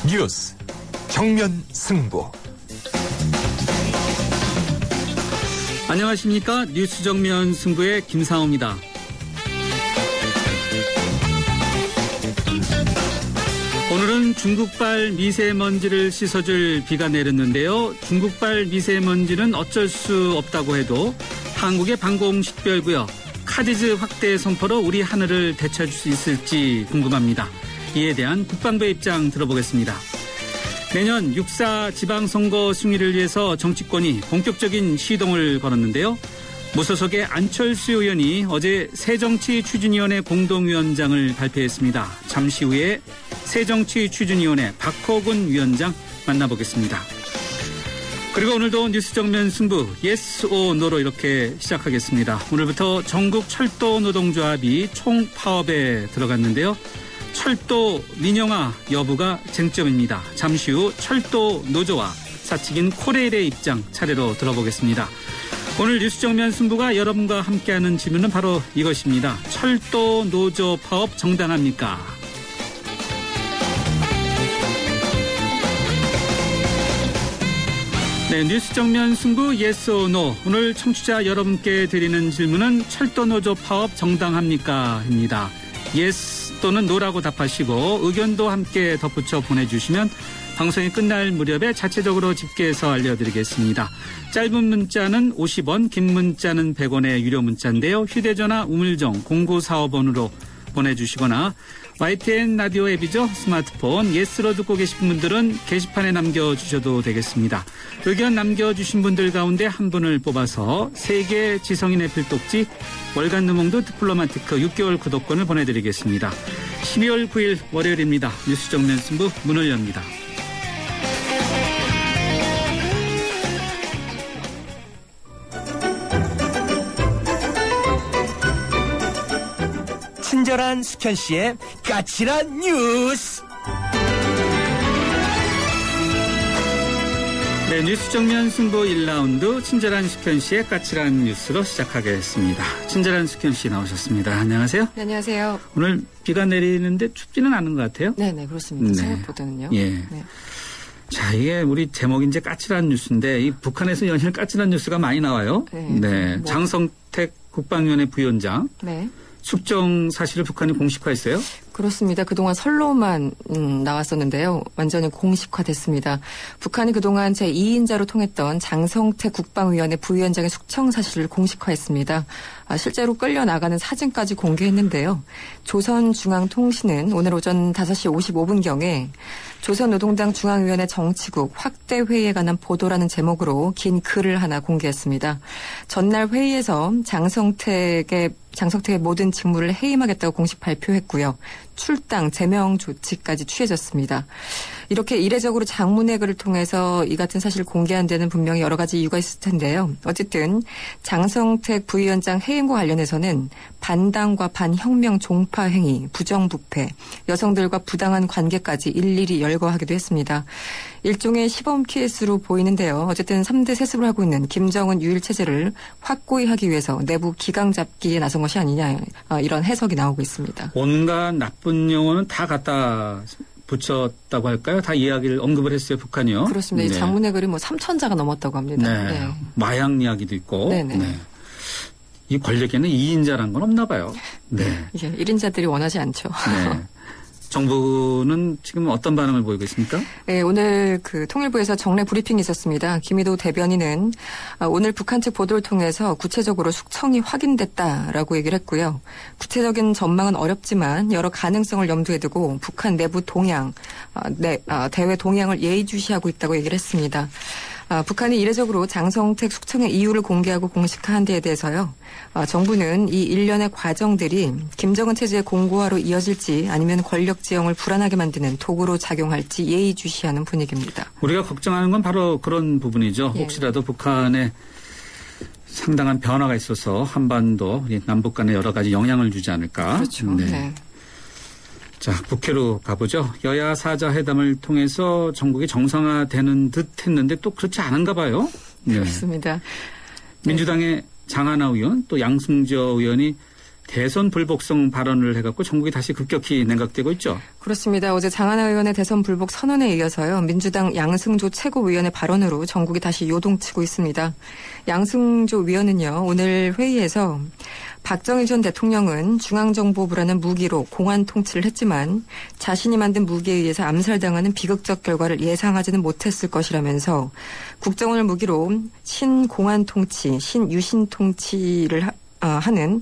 뉴스 정면 승부. 안녕하십니까. 뉴스 정면 승부의 김상호입니다. 오늘은 중국발 미세먼지를 씻어줄 비가 내렸는데요. 중국발 미세먼지는 어쩔 수 없다고 해도 한국의 방공식별구역 카디즈 확대 선포로 우리 하늘을 되찾을 수 있을지 궁금합니다. 이에 대한 국방부의 입장 들어보겠습니다. 내년 6.4 지방선거 승리를 위해서 정치권이 본격적인 시동을 걸었는데요. 무소속의 안철수 의원이 어제 새정치추진위원회 공동위원장을 발표했습니다. 잠시 후에 새정치추진위원회 박호근 위원장 만나보겠습니다. 그리고 오늘도 뉴스 정면 승부 yes or no로 이렇게 시작하겠습니다. 오늘부터 전국 철도 노동조합이 총파업에 들어갔는데요. 철도 민영화 여부가 쟁점입니다. 잠시 후 철도 노조와 사측인 코레일의 입장 차례로 들어보겠습니다. 오늘 뉴스 정면 승부가 여러분과 함께하는 질문은 바로 이것입니다. 철도 노조 파업 정당합니까? 네, 뉴스 정면 승부 yes or no. 오늘 청취자 여러분께 드리는 질문은 철도 노조 파업 정당합니까? 입니다. yes 또는 no라고 답하시고 의견도 함께 덧붙여 보내주시면 방송이 끝날 무렵에 자체적으로 집계해서 알려드리겠습니다. 짧은 문자는 50원, 긴 문자는 100원의 유료 문자인데요. 휴대전화 우물정 0945번으로 보내주시거나 YTN 라디오 앱이죠. 스마트폰 예스로 듣고 계신 분들은 게시판에 남겨주셔도 되겠습니다. 의견 남겨주신 분들 가운데 한 분을 뽑아서 세계 지성인의 필독지 월간 르몽드 디플로마티크 6개월 구독권을 보내드리겠습니다. 12월 9일 월요일입니다. 뉴스 정면 승부 문을 엽니다. 친절한 숙현 씨의 까칠한 뉴스. 네, 뉴스 정면 승부 1라운드 친절한 숙현 씨의 까칠한 뉴스로 시작하겠습니다. 친절한 숙현 씨 나오셨습니다. 안녕하세요. 네, 안녕하세요. 오늘 비가 내리는데 춥지는 않은 것 같아요. 네, 그렇습니다. 네. 생각보다는요. 예. 네. 자, 이게 우리 제목이 이제 까칠한 뉴스인데 이 북한에서 연일 까칠한 뉴스가 많이 나와요. 네. 장성택 국방위원회 부위원장. 네. 숙정 사실을 북한이 공식화했어요? 그렇습니다. 그동안 설로만 나왔었는데요. 완전히 공식화됐습니다. 북한이 그동안 제2인자로 통했던 장성택 국방위원회 부위원장의 숙청 사실을 공식화했습니다. 실제로 끌려나가는 사진까지 공개했는데요. 조선중앙통신은 오늘 오전 5시 55분경에 조선노동당 중앙위원회 정치국 확대 회의에 관한 보도라는 제목으로 긴 글을 하나 공개했습니다. 전날 회의에서 장성택의 모든 직무를 해임하겠다고 공식 발표했고요. 출당, 제명 조치까지 취해졌습니다. 이렇게 이례적으로 장문의 글을 통해서 이 같은 사실을 공개한 데는 분명히 여러 가지 이유가 있을 텐데요. 어쨌든 장성택 부위원장 해임과 관련해서는 반당과 반혁명 종파 행위, 부정부패, 여성들과 부당한 관계까지 일일이 열거하기도 했습니다. 일종의 시범 케이스로 보이는데요. 어쨌든 3대 세습을 하고 있는 김정은 유일 체제를 확고히 하기 위해서 내부 기강 잡기에 나선 것이 아니냐, 이런 해석이 나오고 있습니다. 온갖 나쁜 용어는 다 갖다 붙였다고 할까요? 다 이야기를 언급을 했어요, 북한이요. 그렇습니다. 네. 이 장문의 글이 3,000자가 넘었다고 합니다. 네. 네. 마약 이야기도 있고. 네네. 네. 이 권력에는 2인자란 건 없나 봐요. 네. 이게 1인자들이 원하지 않죠. 네. 정부는 지금 어떤 반응을 보이고 있습니까? 네, 오늘 통일부에서 정례 브리핑이 있었습니다. 김희도 대변인은 오늘 북한 측 보도를 통해서 구체적으로 숙청이 확인됐다라고 얘기를 했고요. 구체적인 전망은 어렵지만 여러 가능성을 염두에 두고 북한 내부 동향, 대외 동향을 예의주시하고 있다고 얘기를 했습니다. 북한이 이례적으로 장성택 숙청의 이유를 공개하고 공식화한 데에 대해서요. 정부는 이 일련의 과정들이 김정은 체제의 공고화로 이어질지 아니면 권력 지형을 불안하게 만드는 도구로 작용할지 예의주시하는 분위기입니다. 우리가 걱정하는 건 바로 그런 부분이죠. 예. 혹시라도 북한에 상당한 변화가 있어서 한반도 남북 간에 여러 가지 영향을 주지 않을까. 그렇죠. 네. 네. 자, 국회로 가보죠. 여야 사자 회담을 통해서 전국이 정상화되는 듯 했는데 또 그렇지 않은가 봐요. 네. 그렇습니다. 민주당의 장하나 의원 또 양승조 의원이 대선 불복성 발언을 해갖고 전국이 다시 급격히 냉각되고 있죠. 그렇습니다. 어제 장하나 의원의 대선 불복 선언에 이어서요. 민주당 양승조 최고위원의 발언으로 전국이 다시 요동치고 있습니다. 양승조 위원은요. 오늘 회의에서 박정희 전 대통령은 중앙정보부라는 무기로 공안 통치를 했지만 자신이 만든 무기에 의해서 암살당하는 비극적 결과를 예상하지는 못했을 것이라면서 국정원을 무기로 신공안 통치, 신유신 통치를 하는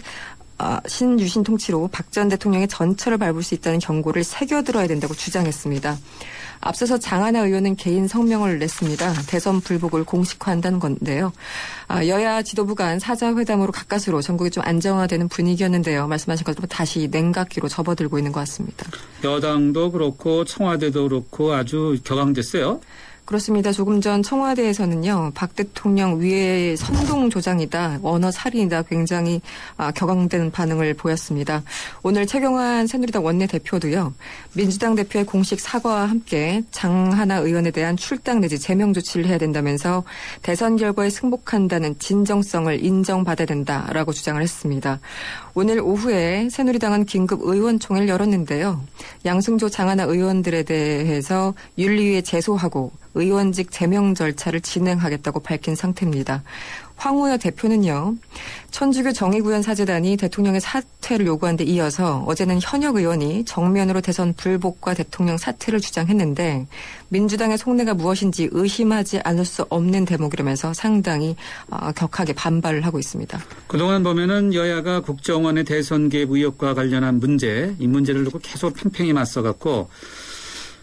신유신 통치로 박 전 대통령의 전철을 밟을 수 있다는 경고를 새겨들어야 된다고 주장했습니다. 앞서서 장하나 의원은 개인 성명을 냈습니다. 대선 불복을 공식화한다는 건데요. 여야 지도부 간 사자회담으로 가까스로 전국이 좀 안정화되는 분위기였는데요. 말씀하신 것처럼 다시 냉각기로 접어들고 있는 것 같습니다. 여당도 그렇고 청와대도 그렇고 아주 격앙됐어요. 그렇습니다. 조금 전 청와대에서는요. 박 대통령 위에 선동 조장이다. 언어 살인이다. 굉장히 격앙된 반응을 보였습니다. 오늘 최경환 새누리당 원내대표도요. 민주당 대표의 공식 사과와 함께 장하나 의원에 대한 출당 내지 제명 조치를 해야 된다면서 대선 결과에 승복한다는 진정성을 인정받아야 된다라고 주장을 했습니다. 오늘 오후에 새누리당은 긴급 의원총회를 열었는데요. 양승조 장하나 의원들에 대해서 윤리위에 제소하고 의원직 제명 절차를 진행하겠다고 밝힌 상태입니다. 황우여 대표는요. 천주교 정의구현 사재단이 대통령의 사퇴를 요구한 데 이어서 어제는 현역 의원이 정면으로 대선 불복과 대통령 사퇴를 주장했는데 민주당의 속내가 무엇인지 의심하지 않을 수 없는 대목이라면서 상당히 격하게 반발을 하고 있습니다. 그동안 보면은 여야가 국정원의 대선 개입 의혹과 관련한 문제, 이 문제를 놓고 계속 팽팽히 맞서갖고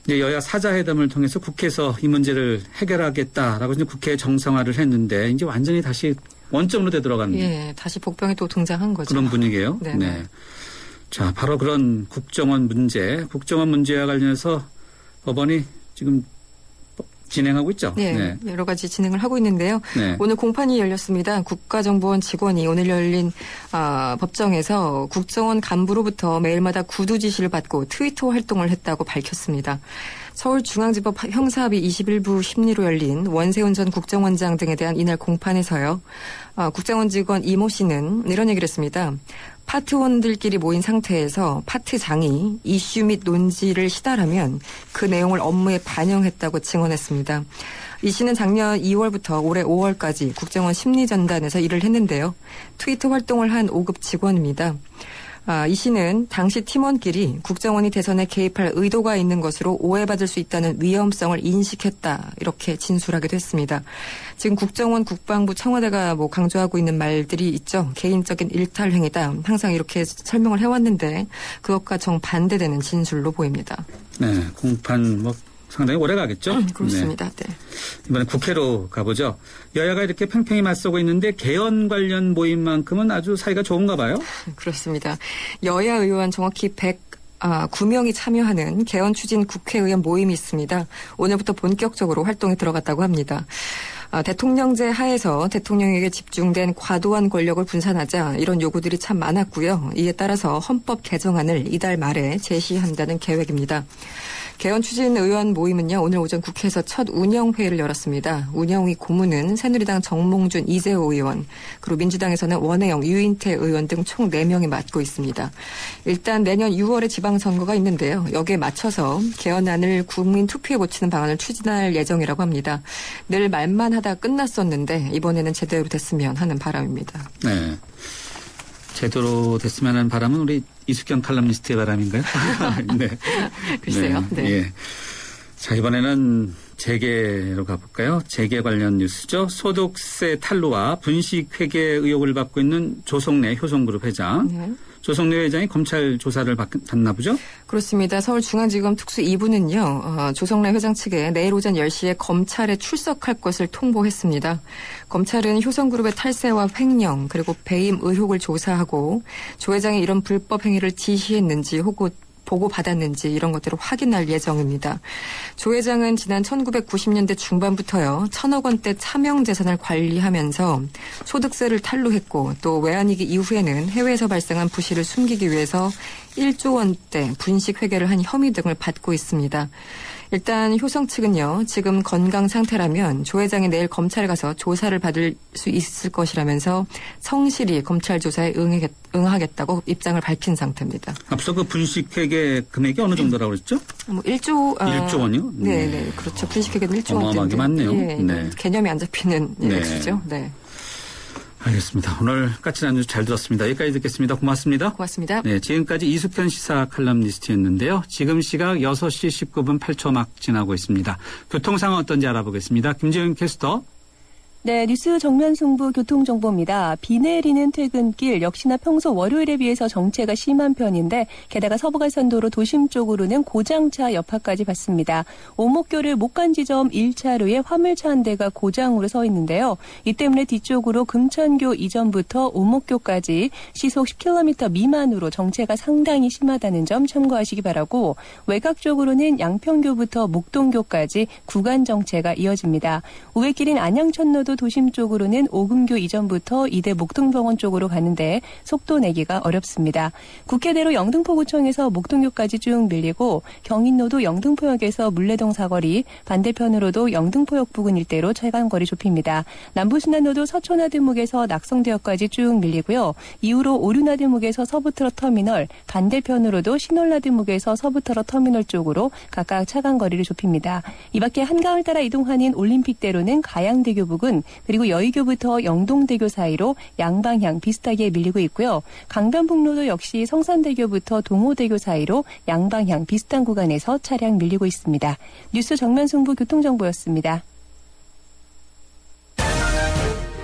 이제 여야 사자회담을 통해서 국회에서 이 문제를 해결하겠다라고 이제 국회 정상화를 했는데 이제 완전히 다시 원점으로 되돌아가는. 예, 다시 복병이 또 등장한 거죠. 그런 분위기예요. 네. 자, 바로 그런 국정원 문제와 관련해서 법원이 지금 진행하고 있죠. 네, 여러 가지 진행을 하고 있는데요. 네. 오늘 공판이 열렸습니다. 국가정보원 직원이 오늘 열린 법정에서 국정원 간부로부터 매일마다 구두 지시를 받고 트위터 활동을 했다고 밝혔습니다. 서울중앙지법 형사합의 21부 심리로 열린 원세훈 전 국정원장 등에 대한 이날 공판에서요. 국정원 직원 이모 씨는 이런 얘기를 했습니다. 파트원들끼리 모인 상태에서 파트장이 이슈 및 논지를 시달하면 그 내용을 업무에 반영했다고 증언했습니다. 이 씨는 작년 2월부터 올해 5월까지 국정원 심리전단에서 일을 했는데요. 트위터 활동을 한 5급 직원입니다. 이 씨는 당시 팀원끼리 국정원이 대선에 개입할 의도가 있는 것으로 오해받을 수 있다는 위험성을 인식했다. 이렇게 진술하기도 했습니다. 지금 국정원, 국방부, 청와대가 강조하고 있는 말들이 있죠. 개인적인 일탈 행위다. 항상 이렇게 설명을 해왔는데 그것과 정반대되는 진술로 보입니다. 네, 공판 상당히 오래 가겠죠? 그렇습니다. 네. 이번에 국회로 가보죠. 여야가 이렇게 팽팽히 맞서고 있는데 개헌 관련 모임만큼은 아주 사이가 좋은가 봐요? 그렇습니다. 여야 의원 정확히 9명이 참여하는 개헌 추진 국회의원 모임이 있습니다. 오늘부터 본격적으로 활동에 들어갔다고 합니다. 대통령제 하에서 대통령에게 집중된 과도한 권력을 분산하자 이런 요구들이 참 많았고요. 이에 따라서 헌법 개정안을 이달 말에 제시한다는 계획입니다. 개헌 추진 의원 모임은요. 오늘 오전 국회에서 첫 운영회의를 열었습니다. 운영위 고문은 새누리당 정몽준, 이재호 의원, 그리고 민주당에서는 원혜영, 유인태 의원 등 총 4명이 맡고 있습니다. 일단 내년 6월에 지방선거가 있는데요. 여기에 맞춰서 개헌안을 국민 투표에 고치는 방안을 추진할 예정이라고 합니다. 늘 말만 하다 끝났었는데 이번에는 제대로 됐으면 하는 바람입니다. 네. 제대로 됐으면 하는 바람은 우리 이숙경 칼럼니스트의 바람인가요? 네. 글쎄요. 네. 예. 자, 이번에는 재계로 가볼까요? 재계 관련 뉴스죠. 소득세 탈루와 분식회계 의혹을 받고 있는 조성래 효성그룹 회장. 네. 조성래 회장이 검찰 조사를 받나 보죠? 그렇습니다. 서울중앙지검 특수 2부는요. 조성래 회장 측에 내일 오전 10시에 검찰에 출석할 것을 통보했습니다. 검찰은 효성그룹의 탈세와 횡령 그리고 배임 의혹을 조사하고 조 회장이 이런 불법 행위를 지시했는지 혹은 보고받았는지 이런 것들을 확인할 예정입니다. 조 회장은 지난 1990년대 중반부터요. 1,000억 원대 차명재산을 관리하면서 소득세를 탈루했고 또 외환위기 이후에는 해외에서 발생한 부실을 숨기기 위해서 1조 원대 분식회계를 한 혐의 등을 받고 있습니다. 일단 효성 측은요. 지금 건강 상태라면 조 회장이 내일 검찰에 가서 조사를 받을 수 있을 것이라면서 성실히 검찰 조사에 응하겠다고 입장을 밝힌 상태입니다. 앞서 그 분식회계 금액이 어느 정도라고 그랬죠? 뭐 1조 원이요? 네, 그렇죠. 분식회계는 1조 원. 어마어마하게 많네요. 예, 네. 개념이 안 잡히는 수죠. 네. 알겠습니다. 오늘 까칠한 뉴스 잘 들었습니다. 여기까지 듣겠습니다. 고맙습니다. 고맙습니다. 네, 지금까지 이숙현 시사 칼럼니스트였는데요. 지금 시각 6시 19분 8초 막 지나고 있습니다. 교통 상황 어떤지 알아보겠습니다. 김재윤 캐스터. 네, 뉴스 정면 승부 교통정보입니다. 비 내리는 퇴근길 역시나 평소 월요일에 비해서 정체가 심한 편인데 게다가 서부간선도로 도심 쪽으로는 고장차 여파까지 받습니다. 오목교를 못 간 지점 1차로에 화물차 한 대가 고장으로 서 있는데요. 이 때문에 뒤쪽으로 금천교 이전부터 오목교까지 시속 10km 미만으로 정체가 상당히 심하다는 점 참고하시기 바라고 외곽 쪽으로는 양평교부터 목동교까지 구간 정체가 이어집니다. 우회길인 안양천로도 도심 쪽으로는 오금교 이전부터 이대 목동병원 쪽으로 가는데 속도 내기가 어렵습니다. 국회대로 영등포구청에서 목동교까지 쭉 밀리고 경인로도 영등포역에서 물레동 사거리, 반대편으로도 영등포역 부근 일대로 차간거리 좁힙니다. 남부순환로도 서초나들목에서 낙성대역까지 쭉 밀리고요. 이후로 오류나들목에서 서부트럭 터미널, 반대편으로도 신월나들목에서 서부트럭 터미널 쪽으로 각각 차간거리를 좁힙니다. 이 밖에 한강을 따라 이동하는 올림픽대로는 가양대교 부근, 그리고 여의교부터 영동대교 사이로 양방향 비슷하게 밀리고 있고요. 강변북로도 역시 성산대교부터 동호대교 사이로 양방향 비슷한 구간에서 차량 밀리고 있습니다. 뉴스 정면승부 교통정보였습니다.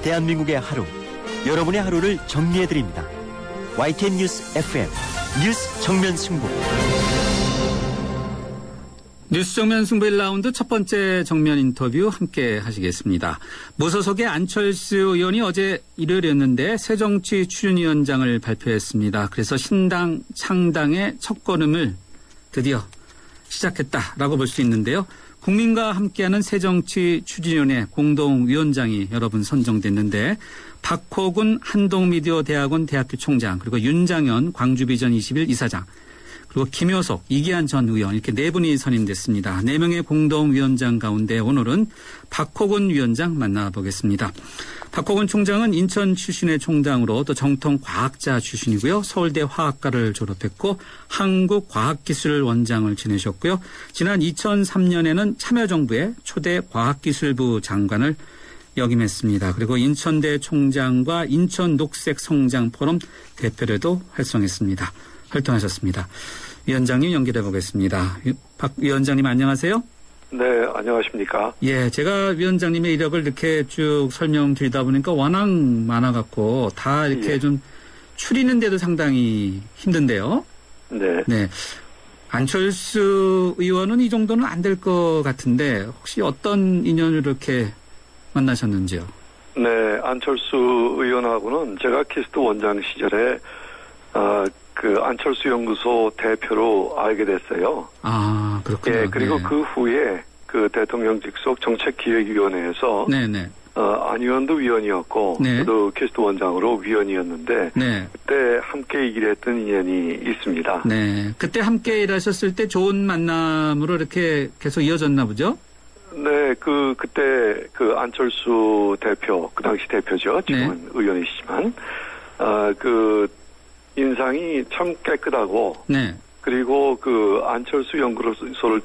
대한민국의 하루, 여러분의 하루를 정리해드립니다. YTN 뉴스 FM, 뉴스 정면승부. 뉴스 정면 승부 1라운드 첫 번째 정면 인터뷰 함께 하시겠습니다. 무소속의 안철수 의원이 어제 일요일이었는데 새정치 추진위원장을 발표했습니다. 그래서 신당 창당의 첫걸음을 드디어 시작했다라고 볼 수 있는데요. 국민과 함께하는 새정치 추진위원회 공동위원장이 여러 분 선정됐는데 박호군 한동미디어대학원 대학교 총장, 그리고 윤장현 광주비전 21 이사장, 그리고 김효석, 이기한 전 의원, 이렇게 네 분이 선임됐습니다. 네 명의 공동위원장 가운데 오늘은 박호군 위원장 만나보겠습니다. 박호군 총장은 인천 출신의 총장으로 또 정통 과학자 출신이고요. 서울대 화학과를 졸업했고 한국과학기술원장을 지내셨고요. 지난 2003년에는 참여정부의 초대 과학기술부 장관을 역임했습니다. 그리고 인천대 총장과 인천녹색성장포럼 대표로도 활동하셨습니다. 위원장님 연결해 보겠습니다. 박 위원장님 안녕하세요. 네, 안녕하십니까. 예, 제가 위원장님의 이력을 이렇게 쭉 설명드리다 보니까 워낙 많아갖고 다 이렇게 좀 추리는데도 상당히 힘든데요. 네. 네. 안철수 의원은 이 정도는 안 될 것 같은데 혹시 어떤 인연을 이렇게 만나셨는지요? 네, 안철수 의원하고는 제가 키스트 원장 시절에 그 안철수 연구소 대표로 알게 됐어요. 아, 그렇군요. 예, 그리고 네. 그 후에 그 대통령 직속 정책기획위원회에서 네네. 안 의원도 위원이었고 네. 저도 키스트 원장으로 위원이었는데 네. 그때 함께 일했던 인연이 있습니다. 네. 그때 함께 일하셨을 때 좋은 만남으로 이렇게 계속 이어졌나 보죠? 네, 그때 그 안철수 대표, 그 당시 대표죠. 지금은 네. 의원이시지만, 그 인상이 참 깨끗하고, 네. 그리고 그 안철수 연구소를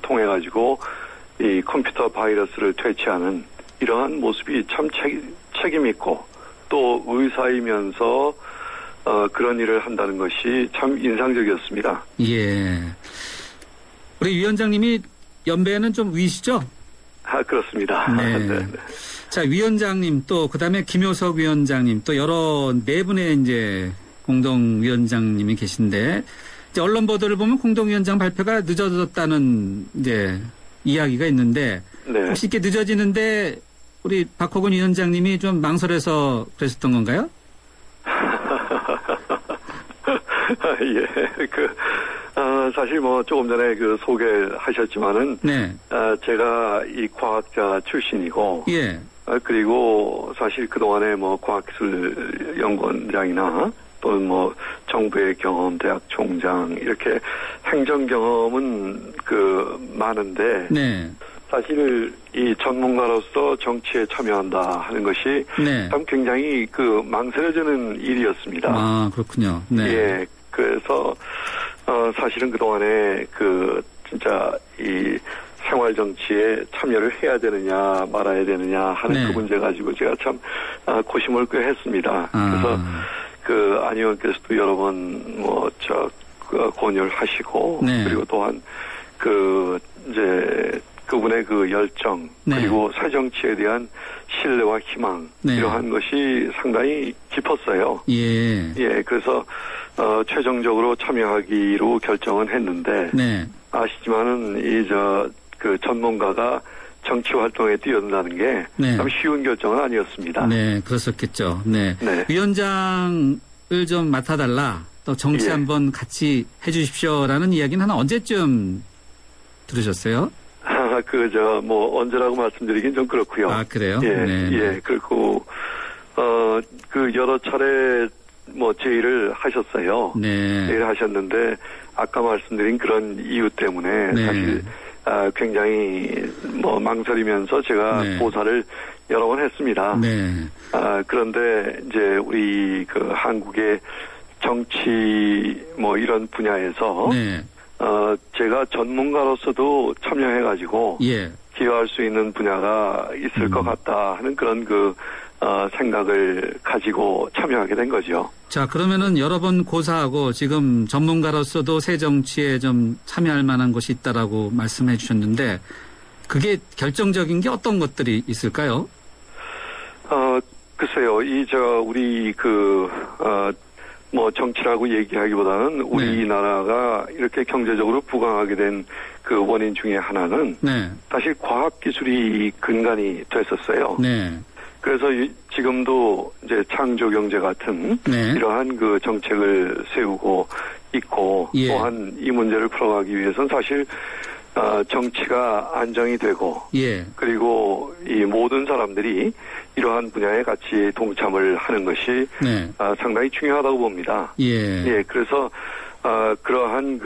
통해 가지고 이 컴퓨터 바이러스를 퇴치하는 이러한 모습이 참 책임 있고 또 의사이면서 그런 일을 한다는 것이 참 인상적이었습니다. 예. 우리 위원장님이 연배는 좀 위시죠? 아, 그렇습니다. 네. 네. 자, 위원장님 또 그다음에 김효석 위원장님 또 여러 네 분의 이제 공동위원장님이 계신데 이제 언론 보도를 보면 공동위원장 발표가 늦어졌다는 이제 이야기가 있는데 네. 혹시 이렇게 늦어지는데 우리 박호근 위원장님이 좀 망설여서 그랬었던 건가요? 예, 사실 뭐 조금 전에 그 소개하셨지만은, 네. 제가 이 과학자 출신이고, 예. 그리고 사실 그동안에 뭐 과학기술연구원장이나 또는 뭐 정부의 경험, 대학 총장 이렇게 행정 경험은 많은데 네. 사실 이 전문가로서 정치에 참여한다 하는 것이 네. 참 굉장히 망설여지는 일이었습니다. 아, 그렇군요. 네. 예. 그래서 사실은 그동안에 진짜 이 생활 정치에 참여를 해야 되느냐 말아야 되느냐 하는 네. 그 문제 가지고 제가 참 고심을 꽤 했습니다. 그래서 안 의원께서도 여러 번 권유를 하시고 네. 그리고 또한 이제 그분의 열정 네. 그리고 새정치에 대한 신뢰와 희망 네. 이러한 것이 상당히 깊었어요. 예. 예, 그래서 최종적으로 참여하기로 결정은 했는데 네. 아시지만은 전문가가 정치 활동에 뛰어든다는 게 네. 참 쉬운 결정은 아니었습니다. 네, 그랬었겠죠. 네. 네. 위원장을 좀 맡아달라. 또 정치 예. 한번 같이 해주십시오라는 이야기는 한 언제쯤 들으셨어요? 언제라고 말씀드리긴 좀 그렇고요. 아, 그래요? 예, 네. 예. 그리고, 여러 차례 제의를 하셨어요. 네. 제의를 하셨는데, 아까 말씀드린 그런 이유 때문에 네. 사실, 굉장히 망설이면서 제가 네. 고사를 여러 번 했습니다. 네. 그런데 이제 우리 한국의 정치 이런 분야에서 네. 제가 전문가로서도 참여해가지고 예. 기여할 수 있는 분야가 있을 것 같다 하는 그런 생각을 가지고 참여하게 된 거죠. 자, 그러면은 여러 번 고사하고 지금 전문가로서도 새 정치에 좀 참여할 만한 곳이 있다라고 말씀해 주셨는데 그게 결정적인 게 어떤 것들이 있을까요? 글쎄요, 우리 정치라고 얘기하기보다는 우리나라가 이렇게 경제적으로 부강하게 된 원인 중에 하나는 네. 사실 과학기술이 근간이 됐었어요. 네. 그래서 지금도 이제 창조경제 같은 네. 이러한 정책을 세우고 있고 예. 또한 이 문제를 풀어가기 위해서는 사실 정치가 안정이 되고 예. 그리고 이 모든 사람들이 이러한 분야에 같이 동참을 하는 것이 네. 상당히 중요하다고 봅니다. 예. 예, 그래서 그러한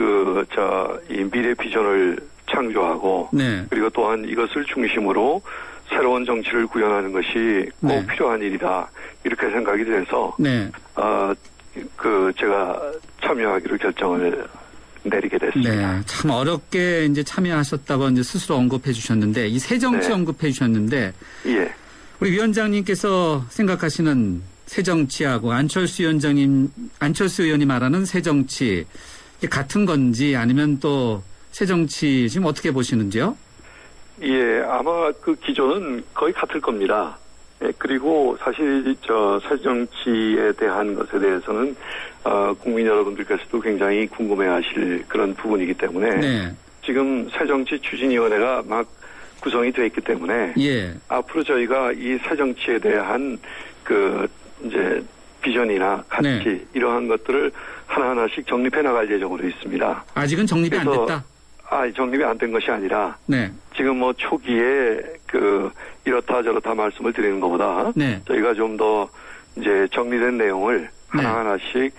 이 미래 비전을 창조하고 네. 그리고 또한 이것을 중심으로 새로운 정치를 구현하는 것이 꼭 네. 필요한 일이다 이렇게 생각이 돼서 네. 제가 참여하기로 결정을 내리게 됐습니다. 네. 참 어렵게 이제 참여하셨다고 이제 스스로 언급해 주셨는데 이 새정치 네. 언급해 주셨는데 예. 우리 위원장님께서 생각하시는 새정치하고 안철수 의원이 말하는 새정치 같은 건지 아니면 또 새정치 지금 어떻게 보시는지요? 예, 아마 기조는 거의 같을 겁니다. 예, 그리고 사실 새정치에 대한 것에 대해서는 국민 여러분들께서도 굉장히 궁금해하실 그런 부분이기 때문에 네. 지금 새정치 추진위원회가 막 구성이 되어 있기 때문에 예. 앞으로 저희가 이 새정치에 대한 이제 비전이나 가치 네. 이러한 것들을 하나하나씩 정립해 나갈 예정으로 있습니다. 아직은 정립이 안 그래서 됐다. 정립이 안 된 것이 아니라 네. 지금 초기에 이렇다 저렇다 말씀을 드리는 것보다 네. 저희가 좀 더 이제 정리된 내용을 하나하나씩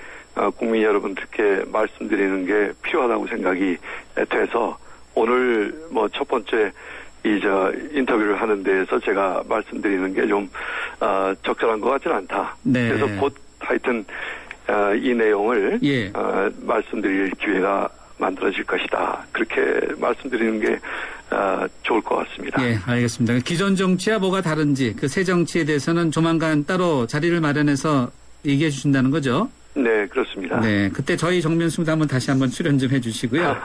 국민 여러분들께 말씀드리는 게 필요하다고 생각이 돼서 오늘 첫 번째 인터뷰를 하는 데에서 제가 말씀드리는 게 좀 적절한 것 같지는 않다. 네. 그래서 곧 하여튼 이 내용을 예. 말씀드릴 기회가 만들어질 것이다. 그렇게 말씀드리는 게 좋을 것 같습니다. 예, 알겠습니다. 기존 정치와 뭐가 다른지 새 정치에 대해서는 조만간 따로 자리를 마련해서 얘기해 주신다는 거죠? 네, 그렇습니다. 네, 그때 저희 정면승부도 한번 다시 한번 출연 좀 해주시고요.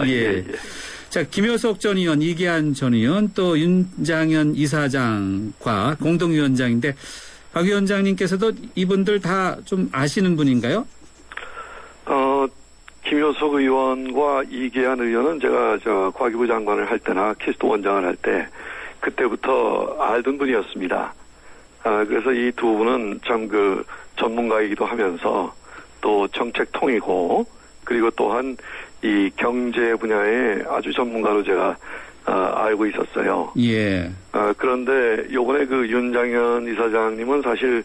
예. 예. 자, 김효석 전 의원, 이기한 전 의원, 또 윤장현 이사장과 공동위원장인데 박 위원장님께서도 이분들 다 좀 아시는 분인가요? 김효석 의원과 이기한 의원은 제가 과기부 장관을 할 때나 캐스트 원장을 할 때 그때부터 알던 분이었습니다. 그래서 이 두 분은 참 전문가이기도 하면서 또 정책통이고 그리고 또한 이 경제 분야의 아주 전문가로 제가 알고 있었어요. 예. 그런데 요번에 윤장현 이사장님은 사실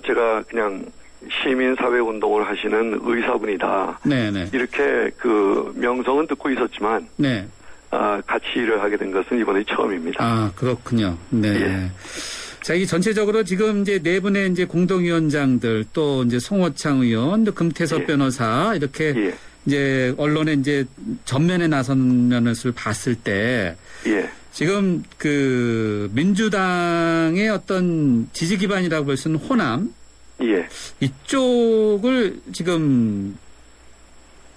제가 그냥 시민사회 운동을 하시는 의사분이다. 네네. 이렇게 그 명성은 듣고 있었지만, 네. 같이 일을 하게 된 것은 이번이 처음입니다. 아, 그렇군요. 네. 예. 자, 이 전체적으로 지금 이제 네 분의 이제 공동위원장들 또 이제 송호창 의원, 또 금태섭 예. 변호사 이렇게 예. 이제 언론에 이제 전면에 나선 면을 봤을 때 예. 지금 그 민주당의 어떤 지지 기반이라고 볼 수 있는 호남 예. 이쪽을 지금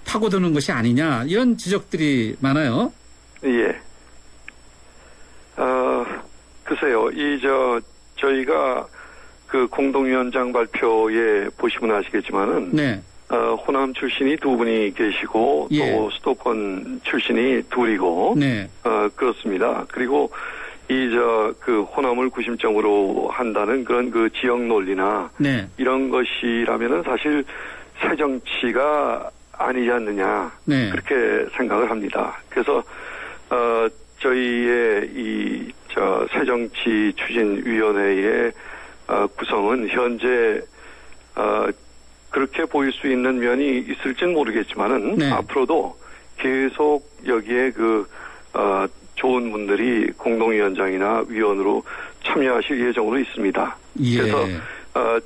파고드는 것이 아니냐 이런 지적들이 많아요. 예. 글쎄요. 저희가 그 공동위원장 발표에 보시면 아시겠지만은. 네. 호남 출신이 두 분이 계시고, 예. 또 수도권 출신이 둘이고. 네. 그렇습니다. 그리고 그 호남을 구심점으로 한다는 그런 그 지역 논리나. 네. 이런 것이라면은 사실 새 정치가 아니지 않느냐. 네. 그렇게 생각을 합니다. 그래서, 저희의 새정치추진위원회의 구성은 현재 그렇게 보일 수 있는 면이 있을지는 모르겠지만은 네. 앞으로도 계속 여기에 좋은 분들이 공동위원장이나 위원으로 참여하실 예정으로 있습니다. 예. 그래서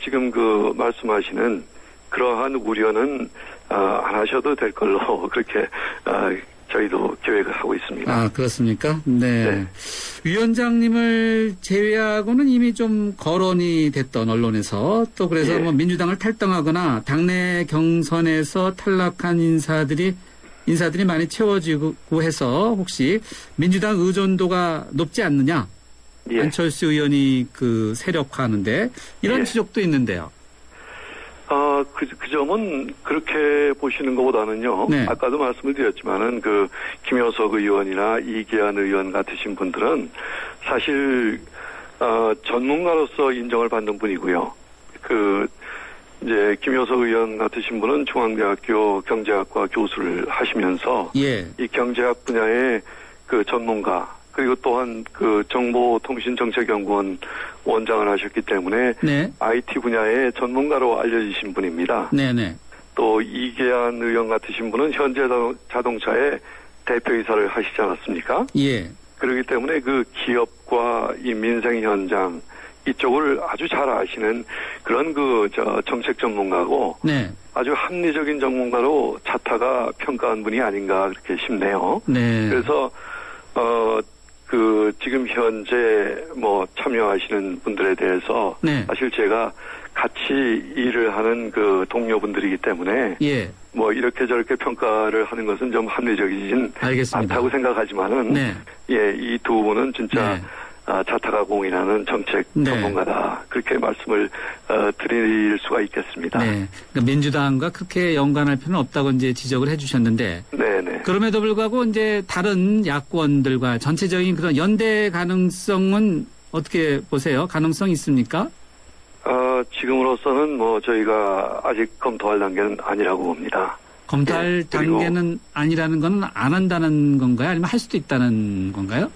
지금 그 말씀하시는 그러한 우려는 안 하셔도 될 걸로 그렇게 저희도 계획을 하고 있습니다. 아, 그렇습니까? 네. 네. 위원장님을 제외하고는 이미 좀 거론이 됐던 언론에서 또 그래서 예. 뭐 민주당을 탈당하거나 당내 경선에서 탈락한 인사들이 많이 채워지고 해서 혹시 민주당 의존도가 높지 않느냐? 예. 안철수 의원이 그 세력화하는데 이런 예. 지적도 있는데요. 그 점은 그렇게 보시는 것보다는요. 네. 아까도 말씀을 드렸지만은 김효석 의원이나 이계한 의원 같으신 분들은 사실, 전문가로서 인정을 받는 분이고요. 이제 김효석 의원 같으신 분은 중앙대학교 경제학과 교수를 하시면서 예. 이 경제학 분야의 그 전문가 그리고 또한 그 정보통신정책연구원 원장을 하셨기 때문에 네. IT 분야의 전문가로 알려지신 분입니다. 네네. 또 이계한 의원 같으신 분은 현대자동차의 대표이사를 하시지 않았습니까? 예. 그렇기 때문에 그 기업과 이 민생 현장 이쪽을 아주 잘 아시는 그런 정책 전문가고 네. 아주 합리적인 전문가로 자타가 평가한 분이 아닌가 그렇게 싶네요. 네. 그래서 지금 현재 참여하시는 분들에 대해서 네. 사실 제가 같이 일을 하는 그 동료분들이기 때문에 예. 이렇게 저렇게 평가를 하는 것은 좀 합리적이진 알겠습니다. 않다고 생각하지만은 네. 예, 이 두 분은 진짜 네. 자타가 공인하는 정책 네. 전문가다. 그렇게 말씀을 드릴 수가 있겠습니다. 네. 그러니까 민주당과 그렇게 연관할 필요는 없다고 이제 지적을 해 주셨는데. 네네. 그럼에도 불구하고 이제 다른 야권들과 전체적인 그런 연대 가능성은 어떻게 보세요? 가능성 있습니까? 지금으로서는 저희가 아직 검토할 단계는 아니라고 봅니다. 검토할 예, 그리고 단계는 아니라는 건 안 한다는 건가요? 아니면 할 수도 있다는 건가요?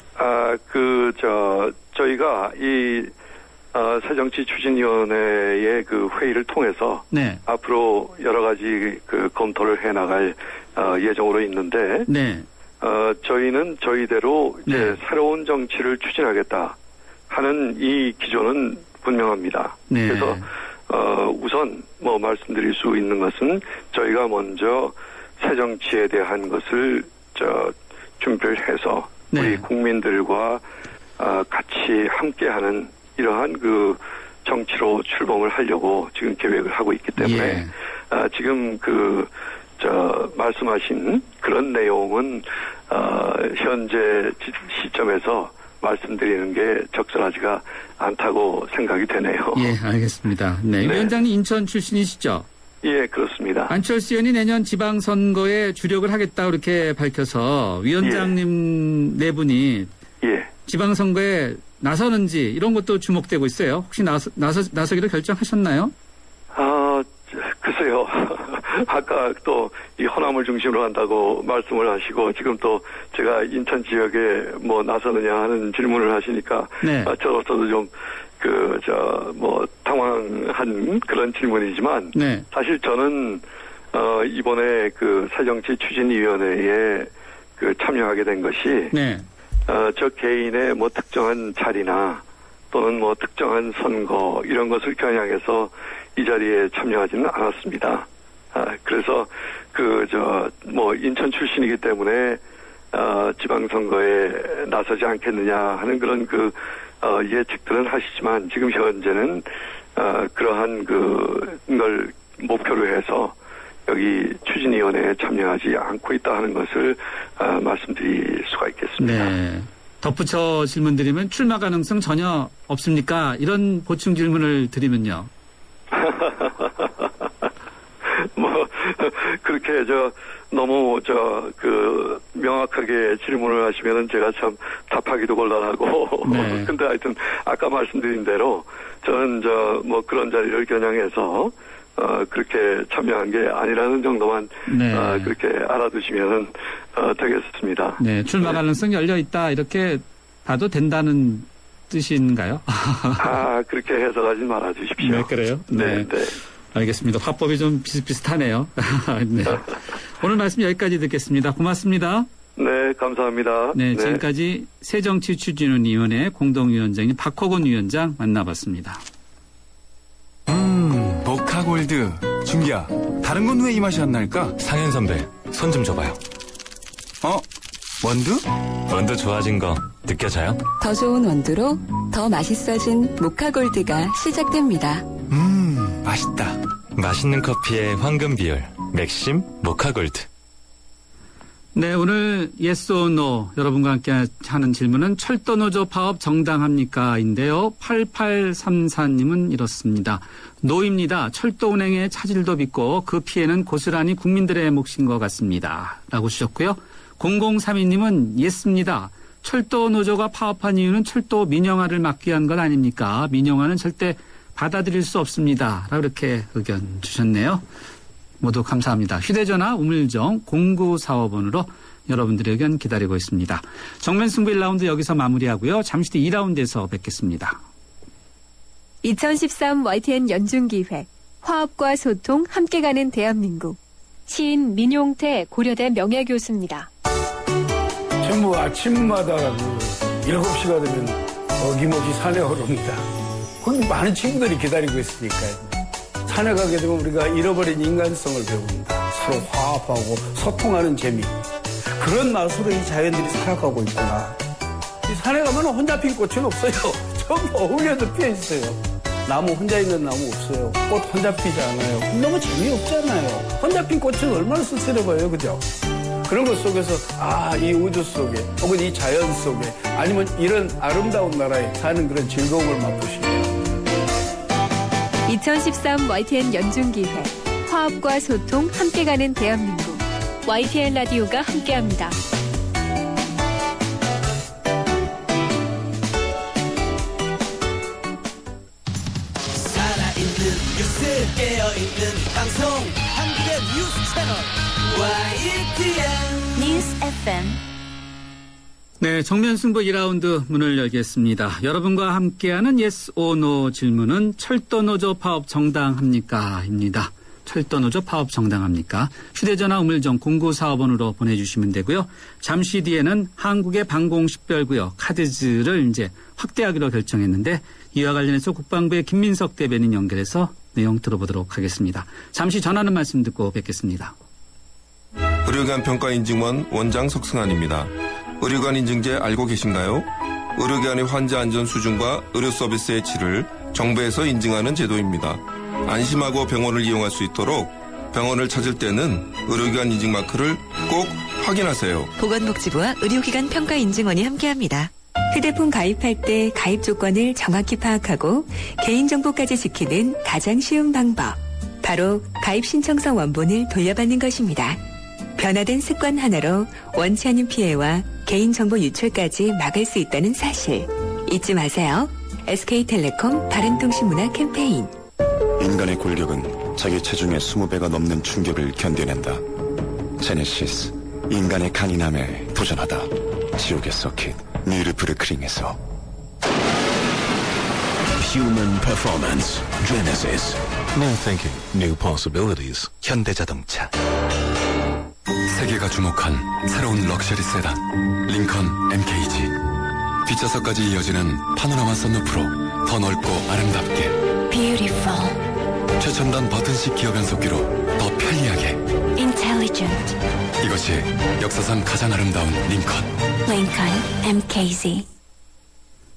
저희가 새정치추진위원회의 그 회의를 통해서 네. 앞으로 여러 가지 검토를 해 나갈 예정으로 있는데 네. 저희는 저희대로 이제 네. 새로운 정치를 추진하겠다 하는 이 기조는 분명합니다. 네. 그래서 우선 말씀드릴 수 있는 것은 저희가 먼저 새 정치에 대한 것을 준비를 해서 네. 우리 국민들과 같이 함께하는 이러한 그 정치로 출범을 하려고 지금 계획을 하고 있기 때문에 예. 지금 말씀하신 그런 내용은 현재 시점에서 말씀드리는 게 적절하지가 않다고 생각이 되네요. 예, 알겠습니다. 네. 네. 위원장님 인천 출신이시죠? 예, 그렇습니다. 안철수 의원이 내년 지방선거에 주력을 하겠다 이렇게 밝혀서 위원장님 네 분이 예. 지방선거에 나서는지 이런 것도 주목되고 있어요. 혹시 나서기로 결정하셨나요? 글쎄요. 아까 또 이 호남을 중심으로 한다고 말씀을 하시고 지금 또 제가 인천 지역에 나서느냐 하는 질문을 하시니까 네. 저로서도 좀 당황한 그런 질문이지만, 네. 사실 저는, 이번에 새정치 추진위원회에 참여하게 된 것이, 네. 저 개인의 특정한 자리나 또는 특정한 선거 이런 것을 겨냥해서 이 자리에 참여하지는 않았습니다. 그래서 인천 출신이기 때문에 지방선거에 나서지 않겠느냐 하는 그런 예측들은 하시지만 지금 현재는 그러한 걸 목표로 해서 여기 추진위원회에 참여하지 않고 있다 하는 것을 말씀드릴 수가 있겠습니다. 네. 덧붙여 질문드리면 출마 가능성 전혀 없습니까? 이런 보충 질문을 드리면요. 그렇게 너무 명확하게 질문을 하시면은 제가 참 답하기도 곤란하고. 네. 근데 하여튼 아까 말씀드린 대로 저는 그런 자리를 겨냥해서 그렇게 참여한 게 아니라는 정도만 네. 그렇게 알아두시면 되겠습니다. 네, 출마 가능성 열려 있다 이렇게 봐도 된다는 뜻인가요? 그렇게 해석하지 말아 주십시오. 네, 그래요? 네. 알겠습니다. 화법이 좀 비슷비슷하네요. 네. 오늘 말씀 여기까지 듣겠습니다. 고맙습니다. 네, 감사합니다. 네, 지금까지 새정치추진위원회 공동위원장인 박호건 위원장 만나봤습니다. 모카골드. 준기야, 다른 건 왜 이 맛이 안 날까? 상현 선배, 손 좀 줘봐요. 원두? 원두 좋아진 거 느껴져요? 더 좋은 원두로 더 맛있어진 모카골드가 시작됩니다. 맛있다. 맛있는 커피의 황금 비율, 맥심 모카골드. 네, 오늘 yes or no 여러분과 함께 하는 질문은 철도노조 파업 정당합니까? 인데요. 8834님은 이렇습니다. 노입니다. 철도운행에 차질도 빚고 그 피해는 고스란히 국민들의 몫인 것 같습니다. 라고 주셨고요. 0032님은 예스입니다. 철도노조가 파업한 이유는 철도 민영화를 막기 위한 것 아닙니까? 민영화는 절대 받아들일 수 없습니다. 라고 이렇게 의견 주셨네요. 모두 감사합니다. 휴대전화 우물정 0945번으로 여러분들의 의견 기다리고 있습니다. 정면승부 1라운드 여기서 마무리하고요. 잠시 뒤 2라운드에서 뵙겠습니다. 2013 YTN 연중기획 화합과 소통 함께 가는 대한민국 시인 민용태 고려대 명예교수입니다. 전부 아침마다 7시가 되면 어김없이 산에 오릅니다. 거기 많은 친구들이 기다리고 있으니까요. 산에 가게 되면 우리가 잃어버린 인간성을 배웁니다. 서로 화합하고 소통하는 재미. 그런 맛으로 이 자연들이 살아가고 있구나. 이 산에 가면 혼자 핀 꽃은 없어요. 전부 어울려도 피어 있어요. 나무 혼자 있는 나무 없어요. 꽃 혼자 피지 않아요. 너무 재미없잖아요. 혼자 핀 꽃은 얼마나 쓸쓸해봐요. 그죠? 그런 것 속에서 이 우주 속에 혹은 이 자연 속에 아니면 이런 아름다운 나라에 사는 그런 즐거움을 맛보시면 2013 YTN 연중기획 화합과 소통 함께 가는 대한민국 YTN 라디오가 함께합니다. 살아있는 뉴스 깨어있는 방송 한국의 뉴스 채널 YTN 뉴스 FM. 네, 정면승부 2라운드 문을 열겠습니다. 여러분과 함께하는 yes or no 질문은 철도노조 파업 정당합니까? 입니다. 철도노조 파업 정당합니까? 휴대전화 우물정 0945번으로 보내주시면 되고요. 잠시 뒤에는 한국의 방공식별구역 카드즈를 이제 확대하기로 결정했는데 이와 관련해서 국방부의 김민석 대변인 연결해서 내용 들어보도록 하겠습니다. 잠시 전하는 말씀 듣고 뵙겠습니다. 의료기관 평가인증원 원장 석승환입니다. 의료기관 인증제 알고 계신가요? 의료기관의 환자 안전 수준과 의료 서비스의 질을 정부에서 인증하는 제도입니다. 안심하고 병원을 이용할 수 있도록 병원을 찾을 때는 의료기관 인증 마크를 꼭 확인하세요. 보건복지부와 의료기관 평가인증원이 함께합니다. 휴대폰 가입할 때 가입 조건을 정확히 파악하고 개인정보까지 지키는 가장 쉬운 방법. 바로 가입 신청서 원본을 돌려받는 것입니다. 변화된 습관 하나로 원치 않은 피해와 개인정보 유출까지 막을 수 있다는 사실. 잊지 마세요. SK텔레콤 바른통신문화 캠페인. 인간의 골격은 자기 체중의 20배가 넘는 충격을 견뎌낸다. 제네시스, 인간의 간이남에 도전하다. 지옥의 서킷, 니르브르크링에서. Human performance. Genesis. New thinking, new possibilities. 현대자동차. 세계가 주목한 새로운 럭셔리 세단 링컨 MKG. 뒷좌석까지 이어지는 파노라마 썬루프로 더 넓고 아름답게. Beautiful. 최첨단 버튼식 기어 변속기로 더 편리하게. Intelligent. 이것이 역사상 가장 아름다운 링컨. Lincoln MKZ.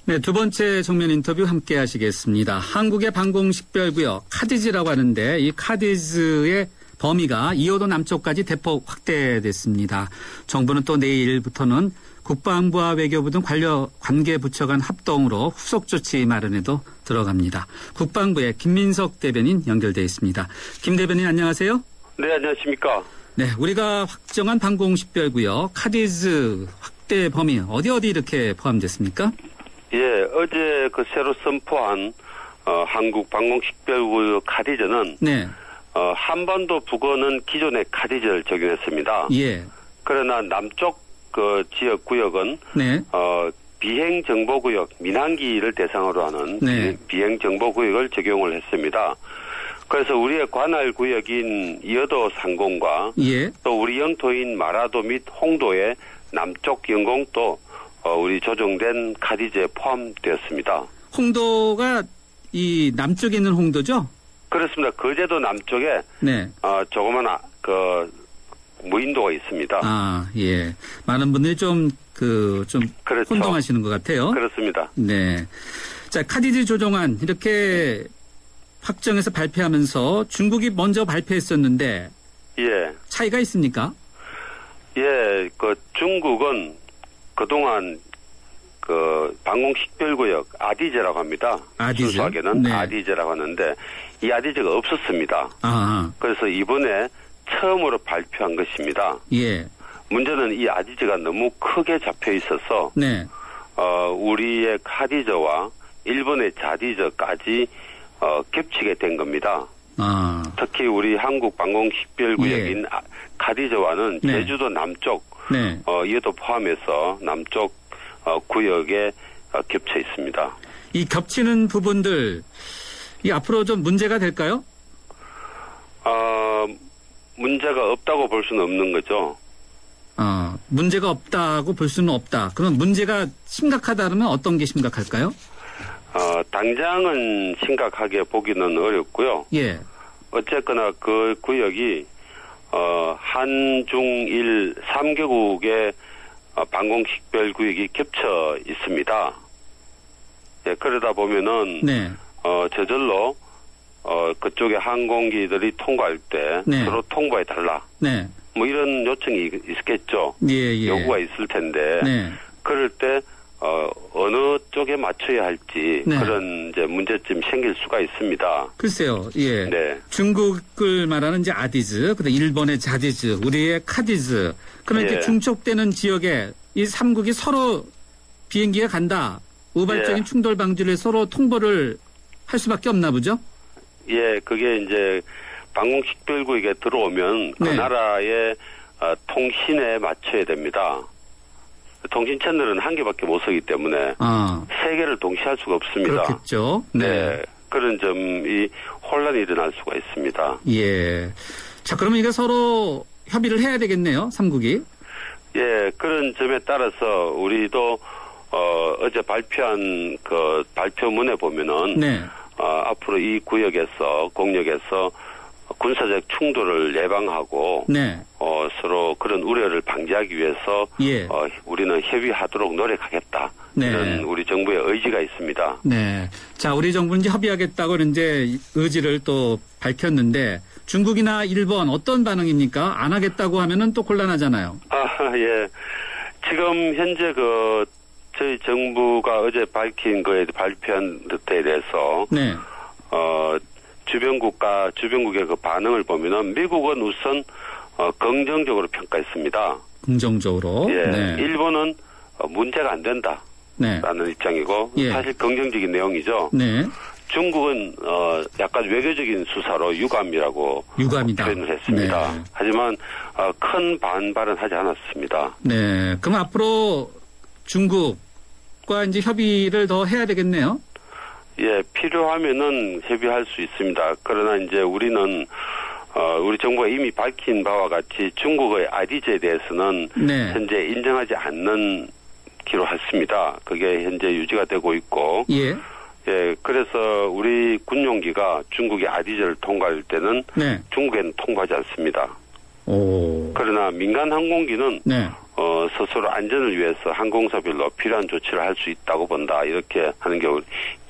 네, 두 번째 정면 인터뷰 함께 하시겠습니다. 한국의 방공식별구역 카디즈라고 하는데 이 카디즈의 범위가 2호도 남쪽까지 대폭 확대됐습니다. 정부는 또 내일부터는 국방부와 외교부 등 관계부처 간 합동으로 후속 조치 마련에도 들어갑니다. 국방부의 김민석 대변인 연결돼 있습니다. 김 대변인 안녕하세요. 네, 안녕하십니까. 네, 우리가 확정한 방공식별구역 카디즈 확대 범위 어디 이렇게 포함됐습니까? 예, 어제 그 새로 선포한 한국 방공식별구역 카디즈는 네. 한반도 북어는 기존의 카디즈를 적용했습니다. 예. 그러나 남쪽 그 지역 구역은 네. 비행 정보 구역 민항기를 대상으로 하는 네. 비행 정보 구역을 적용을 했습니다. 그래서 우리의 관할 구역인 이어도 상공과 예. 또 우리 영토인 마라도 및 홍도의 남쪽 영공도 우리 조정된 카디즈에 포함되었습니다. 홍도가 이 남쪽에 있는 홍도죠? 그렇습니다. 거제도 남쪽에 네. 조그만 그 무인도가 있습니다. 아, 예. 많은 분들이 좀 그렇죠. 혼동하시는 것 같아요. 그렇습니다. 네. 자, 카디즈 조정안 이렇게 확정해서 발표하면서 중국이 먼저 발표했었는데 예. 차이가 있습니까? 예, 그 중국은 그동안 그 방공식별구역 아디제라고 합니다. 아디제? 순수하게는 네. 아디제라고 하는데 이 아디제가 없었습니다. 아. 그래서 이번에 처음으로 발표한 것입니다. 예. 문제는 이 아디제가 너무 크게 잡혀 있어서 네. 우리의 카디저와 일본의 자디저까지 겹치게 된 겁니다. 아. 특히 우리 한국 방공식별구역인 카디저와는 네. 제주도 남쪽 네. 이것도 포함해서 남쪽 구역에 겹쳐 있습니다. 이 겹치는 부분들 이 앞으로 좀 문제가 될까요? 문제가 없다고 볼 수는 없는 거죠. 문제가 없다고 볼 수는 없다. 그럼 문제가 심각하다 그러면 어떤 게 심각할까요? 당장은 심각하게 보기는 어렵고요. 예. 어쨌거나 그 구역이 한중일 3개국의 방공식별구역이 겹쳐 있습니다. 예, 그러다 보면은 네. 저절로 그쪽의 항공기들이 통과할 때 네. 서로 통보해 달라. 네. 뭐 이런 요청이 있겠죠. 예. 요구가 있을 텐데 네. 그럴 때 어느 쪽에 맞춰야 할지 네. 그런 이제 문제점이 생길 수가 있습니다. 글쎄요. 예. 네. 중국을 말하는 이제 아디즈, 그다음 일본의 자디즈, 우리의 카디즈. 그러면 예. 이렇게 중촉되는 지역에 이 3국이 서로 비행기가 간다. 우발적인 예. 충돌 방지를 서로 통보를 할 수밖에 없나 보죠? 예, 그게 이제 방공식별구역에 들어오면 그 네. 나라의 통신에 맞춰야 됩니다. 통신 채널은 한 개밖에 못 쓰기 때문에 세 개를 동시에 할 수가 없습니다. 그렇겠죠. 네. 그런 점이 혼란이 일어날 수가 있습니다. 예. 자, 그러면 이게 서로 협의를 해야 되겠네요. 3국이. 예, 그런 점에 따라서 우리도 어제 발표한 그 발표문에 보면은 네. 앞으로 이 구역에서 공역에서 군사적 충돌을 예방하고 네. 서로 그런 우려를 방지하기 위해서 예. 우리는 협의하도록 노력하겠다. 네. 이런 우리 정부의 의지가 있습니다. 네. 자, 우리 정부는 이제 협의하겠다고 이제 의지를 또 밝혔는데 중국이나 일본 어떤 반응입니까? 안 하겠다고 하면은 또 곤란하잖아요. 예. 지금 현재 저희 정부가 어제 밝힌 발표한 데 대해서 네. 주변국의 그 반응을 보면은 미국은 우선 긍정적으로 평가했습니다. 긍정적으로. 예. 네. 일본은 문제가 안 된다. 네. 라는 입장이고 예. 사실 긍정적인 내용이죠. 네. 중국은 약간 외교적인 수사로 유감이라고 유감이다. 표현을 했습니다. 네. 하지만 큰 반발은 하지 않았습니다. 네. 그럼 앞으로 중국과 이제 협의를 더 해야 되겠네요. 예, 필요하면은 협의할 수 있습니다. 그러나 이제 우리는 우리 정부가 이미 밝힌 바와 같이 중국의 아디제에 대해서는 네. 현재 인정하지 않는 기로 했습니다. 그게 현재 유지가 되고 있고, 예, 예, 그래서 우리 군용기가 중국의 아디제를 통과할 때는 네. 중국에는 통과하지 않습니다. 오. 그러나 민간 항공기는 네. 스스로 안전을 위해서 항공사별로 필요한 조치를 할 수 있다고 본다. 이렇게 하는 게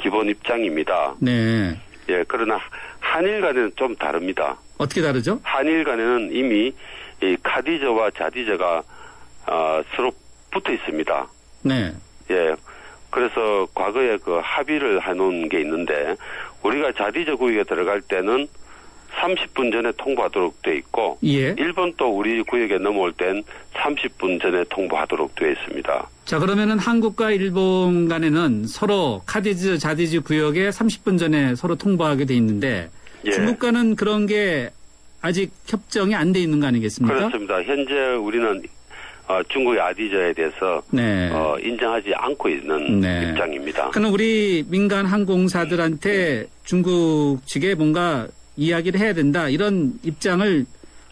기본 입장입니다. 네. 예, 그러나 한일 간에는 좀 다릅니다. 어떻게 다르죠? 한일 간에는 이미 이 카디저와 자디저가 서로 붙어 있습니다. 네. 예. 그래서 과거에 그 합의를 해놓은 게 있는데 우리가 자디저 구역에 들어갈 때는 30분 전에 통보하도록 돼 있고, 예. 일본도 우리 구역에 넘어올 땐 30분 전에 통보하도록 되어 있습니다. 자, 그러면은 한국과 일본 간에는 서로 카디즈, 자디즈 구역에 30분 전에 서로 통보하게 돼 있는데, 예. 중국과는 그런 게 아직 협정이 안 돼 있는 거 아니겠습니까? 그렇습니다. 현재 우리는 중국의 아디저에 대해서 네. 인정하지 않고 있는 네. 입장입니다. 그럼 우리 민간 항공사들한테 중국 측에 뭔가 이야기를 해야 된다, 이런 입장을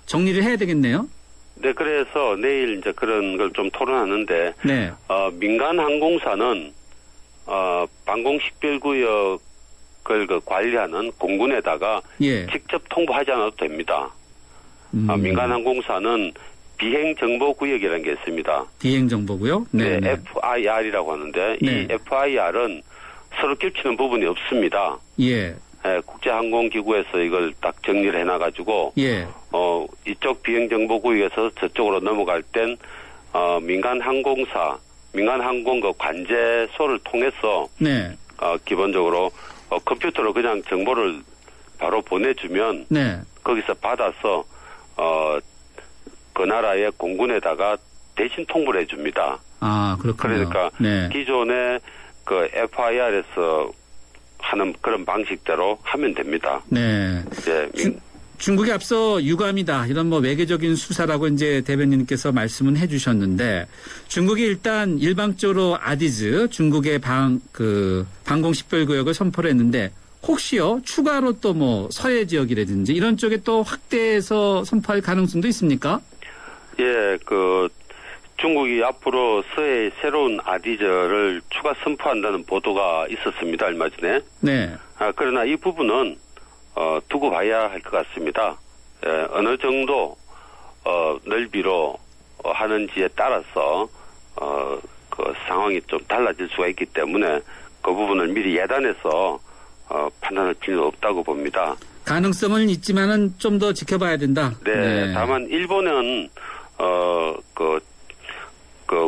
정리를 해야 되겠네요. 네, 그래서 내일 이제 그런 걸 좀 토론하는데, 네. 민간 항공사는 방공 식별구역을 관리하는 공군에다가 예. 직접 통보하지 않아도 됩니다. 민간 항공사는 비행정보구역이라는 게 있습니다. 비행정보구역? 네. FIR이라고 하는데, 네. 이 FIR은 서로 겹치는 부분이 없습니다. 예. 예, 국제항공기구에서 이걸 딱 정리를 해놔가지고, 예. 이쪽 비행정보구역에서 저쪽으로 넘어갈 땐, 민간 항공사, 민간 항공 관제소를 통해서, 네. 기본적으로, 컴퓨터로 그냥 정보를 바로 보내주면, 네. 거기서 받아서, 그 나라의 공군에다가 대신 통보를 해줍니다. 아, 그렇군요. 그러니까, 네. 기존의 그 FIR에서 하는 그런 방식대로 하면 됩니다. 네. 예. 중국이 앞서 유감이다, 이런 뭐 외교적인 수사라고 이제 대변인께서 말씀은 해주셨는데, 중국이 일단 일방적으로 아디즈, 중국의 방공 식별구역을 선포를 했는데, 혹시요 추가로 또 뭐 서해 지역이라든지 이런 쪽에 또 확대해서 선포할 가능성도 있습니까? 예, 중국이 앞으로 서해 새로운 아디저를 추가 선포한다는 보도가 있었습니다, 얼마 전에. 네. 그러나 이 부분은, 두고 봐야 할 것 같습니다. 예, 어느 정도, 넓이로 하는지에 따라서, 그 상황이 좀 달라질 수가 있기 때문에 그 부분을 미리 예단해서, 판단할 필요는 없다고 봅니다. 가능성은 있지만은 좀 더 지켜봐야 된다. 네. 다만, 일본은,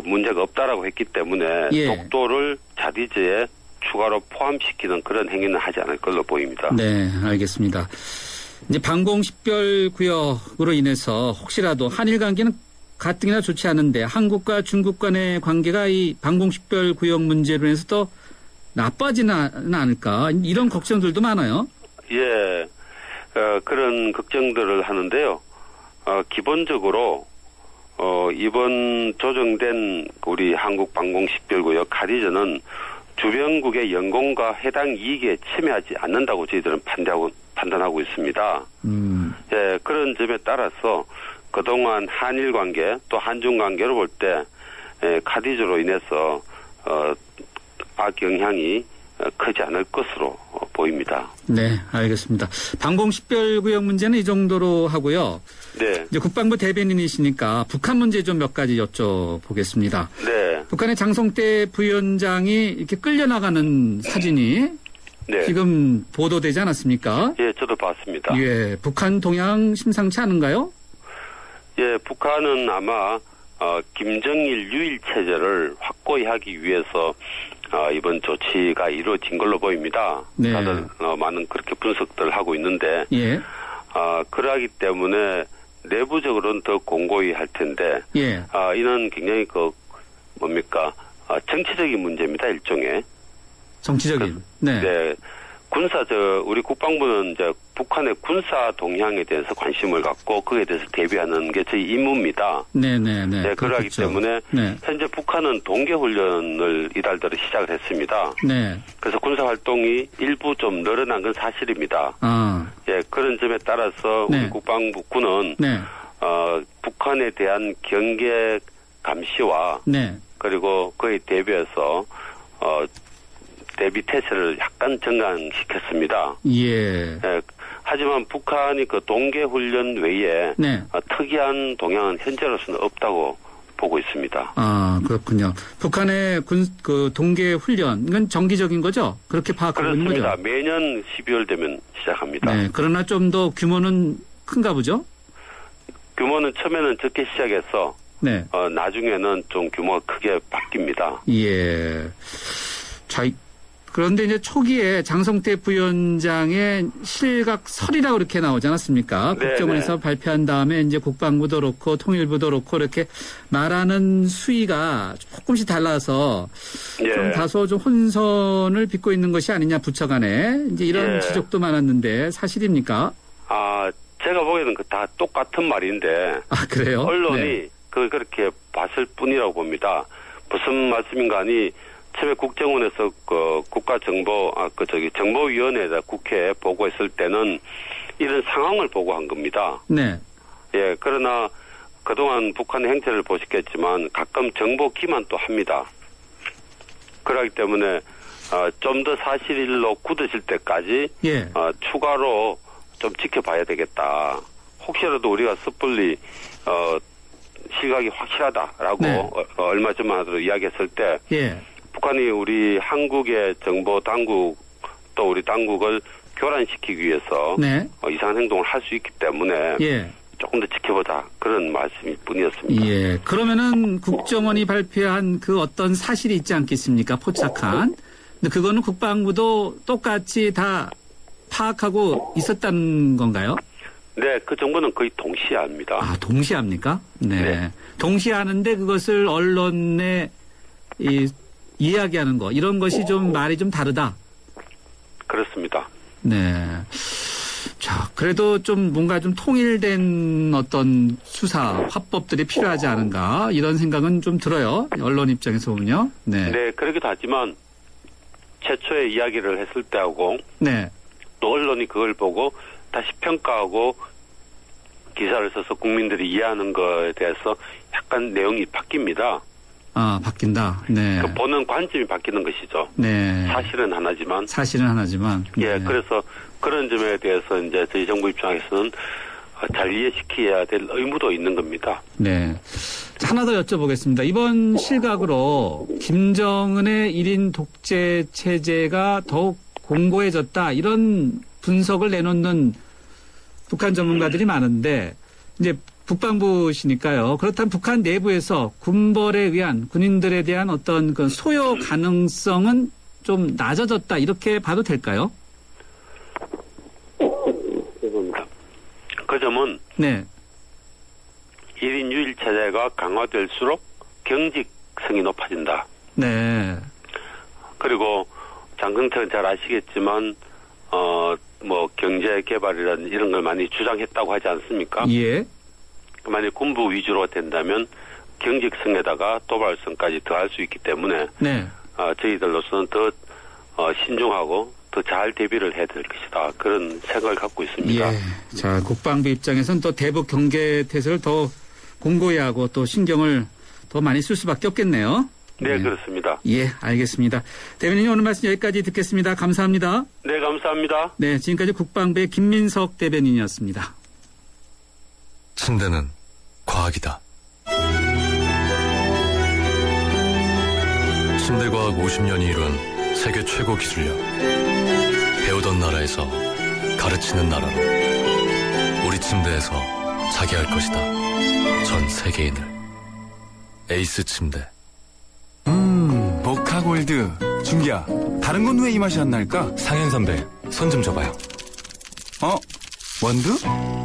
문제가 없다라고 했기 때문에 예. 독도를 자디제에 추가로 포함시키는 그런 행위는 하지 않을 걸로 보입니다. 네, 알겠습니다. 이제 방공 식별 구역으로 인해서 혹시라도 한일 관계는 가뜩이나 좋지 않은데 한국과 중국 간의 관계가 이 방공 식별 구역 문제로 인해서 더 나빠지는 않을까, 이런 걱정들도 많아요. 예, 그런 걱정들을 하는데요. 기본적으로 이번 조정된 우리 한국 방공식별구역 카디저는 주변국의 영공과 해당 이익에 침해하지 않는다고 저희들은 판단하고 있습니다. 예, 그런 점에 따라서 그동안 한일 관계 또 한중 관계로 볼 때 카디저로 인해서 악영향이 크지 않을 것으로 보입니다. 네, 알겠습니다. 방공 식별구역 문제는 이 정도로 하고요. 네. 이제 국방부 대변인이시니까 북한 문제 좀 몇 가지 여쭤보겠습니다. 네. 북한의 장성태 부위원장이 이렇게 끌려나가는 사진이 네. 지금 보도되지 않았습니까? 예, 저도 봤습니다. 예, 북한 동향 심상치 않은가요? 예, 북한은 아마 김정일 유일 체제를 확고히 하기 위해서 이번 조치가 이루어진 걸로 보입니다. 네. 다들 많은 그렇게 분석들을 하고 있는데, 예. 그러하기 때문에 내부적으로는 더 공고히 할 텐데, 예. 이는 굉장히 정치적인 문제입니다, 일종의. 정치적인. 네. 네. 우리 국방부는 이제 북한의 군사 동향에 대해서 관심을 갖고 그에 대해서 대비하는 게 저희 임무입니다. 네네네. 네, 그러기 때문에 네. 현재 북한은 동계훈련을 이달 들어 시작을 했습니다. 네. 그래서 군사활동이 일부 좀 늘어난 건 사실입니다. 아. 예, 그런 점에 따라서 네. 우리 국방부군은 네. 북한에 대한 경계 감시와 네. 그리고 그에 대비해서 대비 태세를 약간 정강시켰습니다. 예. 예. 하지만 북한이 그 동계훈련 외에 네. 특이한 동향은 현재로서는 없다고 보고 있습니다. 아, 그렇군요. 북한의 동계 훈련, 이건 정기적인 거죠? 그렇게 파악하고 있는 거죠? 그렇습니다. 매년 12월 되면 시작합니다. 네. 그러나 좀 더 규모는 큰가 보죠? 규모는 처음에는 적게 시작해서 네. 나중에는 좀 규모가 크게 바뀝니다. 예. 자, 그런데 이제 초기에 장성태 부위원장의 실각설이라고 이렇게 나오지 않았습니까? 네, 국정원에서 네. 발표한 다음에 이제 국방부도 그렇고 통일부도 그렇고 이렇게 말하는 수위가 조금씩 달라서 예. 좀 다소 좀 혼선을 빚고 있는 것이 아니냐 부처 간에 이제 이런 예. 지적도 많았는데 사실입니까? 제가 보기에는 다 똑같은 말인데. 아, 그래요? 언론이 네. 그렇게 봤을 뿐이라고 봅니다. 무슨 말씀인가 하니 처음에 국정원에서 정보위원회에다 국회에 보고했을 때는 이런 상황을 보고한 겁니다. 네. 예, 그러나 그동안 북한의 행태를 보셨겠지만 가끔 정보 기만도 합니다. 그렇기 때문에 좀 더 사실로 굳어질 때까지 예. 추가로 좀 지켜봐야 되겠다. 혹시라도 우리가 섣불리 시각이 확실하다라고 네. 얼마 전만 하도록 이야기했을 때 예. 북한이 우리 한국의 정보 당국 또 우리 당국을 교란시키기 위해서 네. 이상한 행동을 할 수 있기 때문에 예. 조금 더 지켜보자 그런 말씀일 뿐이었습니다. 예. 그러면은 국정원이 발표한 그 어떤 사실이 있지 않겠습니까? 포착한. 근데 그거는 국방부도 똑같이 다 파악하고 있었다는 건가요? 네, 그 정보는 거의 동시에 합니다. 아, 동시에 합니까? 네. 네. 동시에 하는데 그것을 언론에 이야기하는 거, 이런 것이 좀 말이 좀 다르다. 그렇습니다. 네. 자, 그래도 좀 뭔가 좀 통일된 어떤 수사, 화법들이 필요하지 않은가, 이런 생각은 좀 들어요. 언론 입장에서 보면요. 네. 네, 그러기도 하지만 최초에 이야기를 했을 때하고 네. 또 언론이 그걸 보고 다시 평가하고 기사를 써서 국민들이 이해하는 거에 대해서 약간 내용이 바뀝니다. 아, 바뀐다. 네. 그 보는 관점이 바뀌는 것이죠. 네. 사실은 하나지만. 네. 예, 그래서 그런 점에 대해서 이제 저희 정부 입장에서는 잘 이해시켜야 될 의무도 있는 겁니다. 네. 자, 하나 더 여쭤보겠습니다. 이번 실각으로 김정은의 1인 독재 체제가 더욱 공고해졌다, 이런 분석을 내놓는 북한 전문가들이 많은데, 이제 국방부시니까요. 그렇다면 북한 내부에서 군벌에 의한 군인들에 대한 어떤 그 소요 가능성은 좀 낮아졌다, 이렇게 봐도 될까요? 그 점은 네. 1인 유일 체제가 강화될수록 경직성이 높아진다. 네. 그리고 장성택은 잘 아시겠지만 경제 개발이라는 이런 걸 많이 주장했다고 하지 않습니까? 예. 만약 군부 위주로 된다면 경직성에다가 도발성까지 더할 수 있기 때문에 네. 저희들로서는 더 신중하고 더 잘 대비를 해야 될 것이다. 그런 생각을 갖고 있습니다. 예. 자, 국방부 입장에서는 또 대북 경계 태세를 더 공고히 하고 또 신경을 더 많이 쓸 수밖에 없겠네요. 네, 그렇습니다. 예, 알겠습니다. 대변인님 오늘 말씀 여기까지 듣겠습니다. 감사합니다. 네, 감사합니다. 네, 지금까지 국방부의 김민석 대변인이었습니다. 침대는 과학이다. 침대과학 50년이 이룬 세계 최고 기술력. 배우던 나라에서 가르치는 나라로. 우리 침대에서 자기 할 것이다. 전 세계인을. 에이스 침대. 모카골드. 준기야, 다른 건 왜 이 맛이 안 날까? 상현 선배, 손 좀 줘봐요. 원두?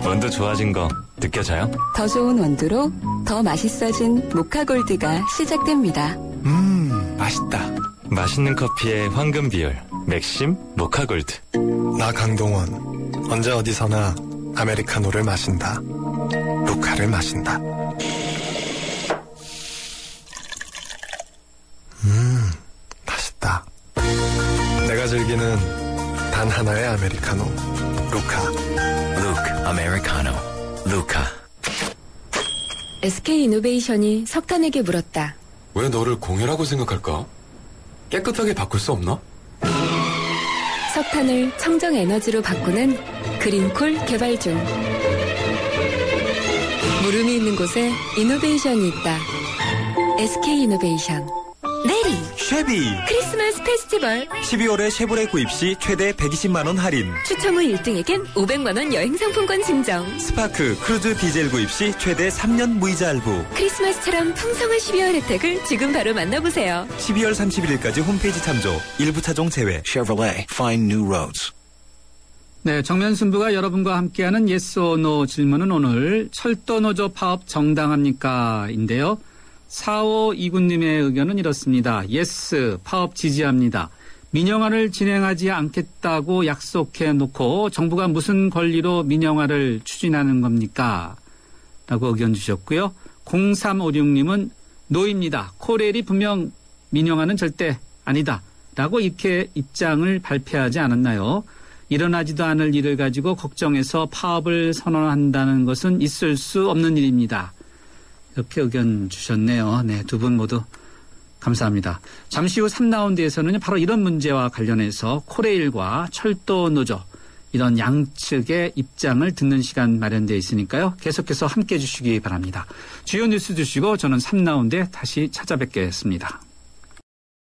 원두 좋아진 거 느껴져요? 더 좋은 원두로 더 맛있어진 모카골드가 시작됩니다. 맛있다. 맛있는 커피의 황금 비율 맥심 모카골드. 나 강동원. 언제 어디서나 아메리카노를 마신다. 루카를 마신다. 맛있다. 내가 즐기는 단 하나의 아메리카노. 루카. 루크 아메리카노. 루카. SK이노베이션이 석탄에게 물었다. 왜 너를 공유라고 생각할까? 깨끗하게 바꿀 수 없나? 석탄을 청정에너지로 바꾸는 그린콜 개발 중. 물음이 있는 곳에 이노베이션이 있다. SK이노베이션. 내리 쉐비 크리스마스 페스티벌 12월에 쉐보레 구입 시 최대 120만원 할인. 추첨 후 1등에겐 500만원 여행 상품권 증정. 스파크 크루즈 디젤 구입 시 최대 3년 무이자 할부. 크리스마스처럼 풍성한 12월 혜택을 지금 바로 만나보세요. 12월 31일까지 홈페이지 참조. 일부 차종 제외. Chevrolet. Find new roads. 네, 정면승부가 여러분과 함께하는 yes or no 질문은 오늘 철도노조 파업 정당합니까? 인데요. 4529님의 의견은 이렇습니다. 예스, 파업 지지합니다. 민영화를 진행하지 않겠다고 약속해놓고 정부가 무슨 권리로 민영화를 추진하는 겁니까? 라고 의견 주셨고요. 0356님은 노입니다. 코레일이 분명 민영화는 절대 아니다. 라고 이렇게 입장을 발표하지 않았나요? 일어나지도 않을 일을 가지고 걱정해서 파업을 선언한다는 것은 있을 수 없는 일입니다. 이렇게 의견 주셨네요. 네, 두 분 모두 감사합니다. 잠시 후 3라운드에서는 바로 이런 문제와 관련해서 코레일과 철도노조 이런 양측의 입장을 듣는 시간 마련되어 있으니까요. 계속해서 함께해 주시기 바랍니다. 주요 뉴스 주시고 저는 3라운드에 다시 찾아뵙겠습니다.